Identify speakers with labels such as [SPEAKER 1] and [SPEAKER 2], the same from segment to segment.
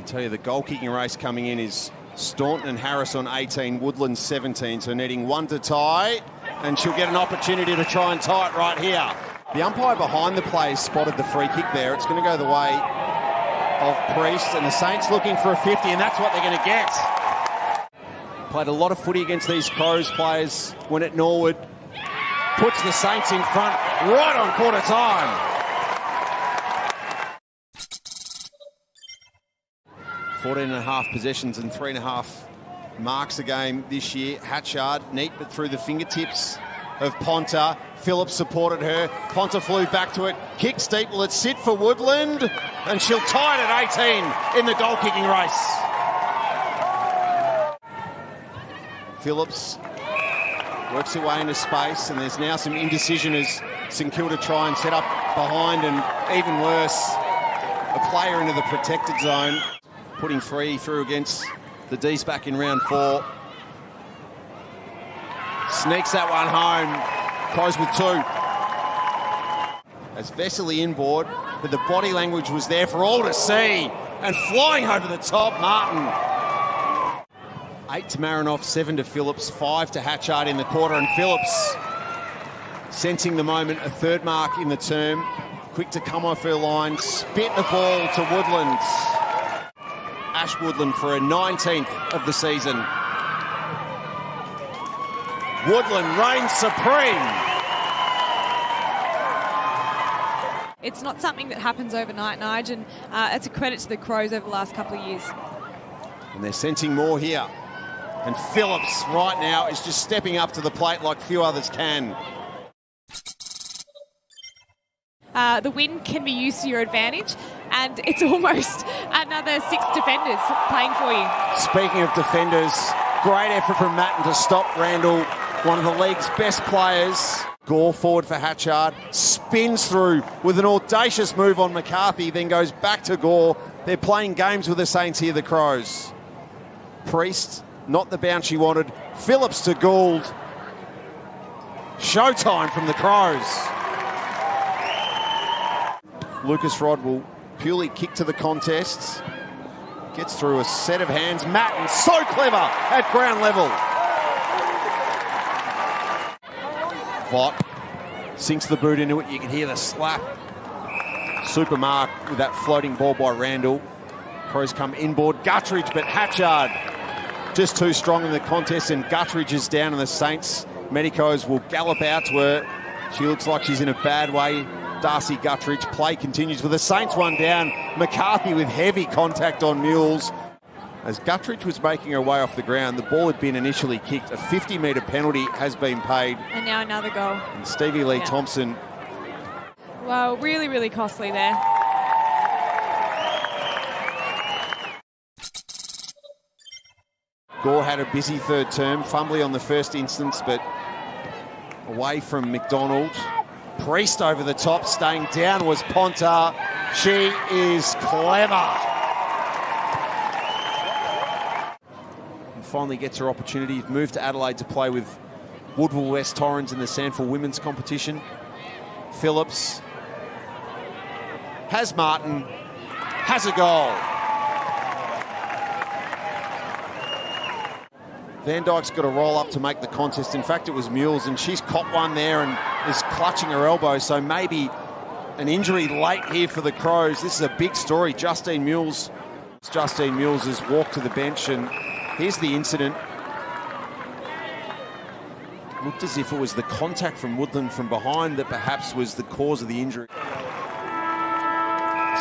[SPEAKER 1] Tell you, the goal-kicking race coming in is Staunton and Harris on 18, Woodland 17, so needing one to tie, and she'll get an opportunity to try and tie it right here. The umpire behind the play spotted the free kick there. It's going to go the way of Priest, and the Saints looking for a 50, and that's what they're going to get. Played a lot of footy against these Crows players when at Norwood. Puts the Saints in front right on quarter time. 14.5 possessions and 3.5 marks a game this year. Hatchard, neat but through the fingertips of Ponta. Phillips supported her. Ponta flew back to it. Kick steep. Will it sit for Woodland? And she'll tie it at 18 in the goal-kicking race. Phillips works her way into space, and there's now some indecision as St Kilda try and set up behind, and even worse, a player into the protected zone. Putting 3 through against the D's back in round 4. Sneaks that one home. Crows with 2. As Vesely inboard, but the body language was there for all to see. And flying over the top, Martin. 8 to Marinoff, 7 to Phillips, 5 to Hatchard in the quarter. And Phillips, sensing the moment, a 3rd mark in the term. Quick to come off her line, spit the ball to Woodland. Ash Woodland for her 19th of the season. Woodland reigns supreme.
[SPEAKER 2] It's not something that happens overnight, Nige, and it's a credit to the Crows over the last couple of years. And
[SPEAKER 1] they're sensing more here. And Phillips right now is just stepping up to the plate like few others can.
[SPEAKER 2] The win can be used to your advantage, and it's almost another 6 defenders playing for you. Speaking
[SPEAKER 1] of defenders, great effort from Matten to stop Randall, one of the league's best players. Gore forward for Hatchard, spins through with an audacious move on McCarthy, then goes back to Gore. They're playing games with the Saints here, the Crows. Priest, not the bounce she wanted. Phillips to Gould. Showtime from the Crows. Lucas Rod will purely kick to the contests. Gets through a set of hands. Matten, so clever at ground level. Vaught sinks the boot into it. You can hear the slap. Super mark with that floating ball by Randall. Crows come inboard. Guttridge, but Hatchard just too strong in the contest, and Guttridge is down, and the Saints medicos will gallop out to her. She looks like she's in a bad way. Darcy Guttridge. Play continues with the Saints one down. McCarthy with heavy contact on Mules. As Guttridge was making her way off the ground, the ball had been initially kicked. A 50-metre penalty has been paid.
[SPEAKER 2] And now another goal.
[SPEAKER 1] And Stevie Lee Thompson.
[SPEAKER 2] Well, really, really costly there.
[SPEAKER 1] Gore had a busy 3rd term, fumbly on the first instance, but away from McDonald. Priest over the top, staying down was Ponta. She is clever. And finally gets her opportunity. Moved to Adelaide to play with Woodville West Torrens in the Sandford women's competition. Phillips has Martin, has a goal. Van Dyke's got to roll up to make the contest. In fact, it was Mules, and she's copped one there and is clutching her elbow, so maybe an injury late here for the Crows. This is a big story. Justine Mules has walked to the bench, and here's the incident. Looked as if it was the contact from Woodland from behind that perhaps was the cause of the injury.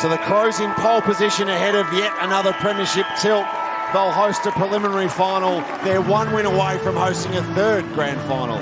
[SPEAKER 1] So the Crows in pole position ahead of yet another premiership tilt. They'll host a preliminary final. They're one win away from hosting a 3rd grand final.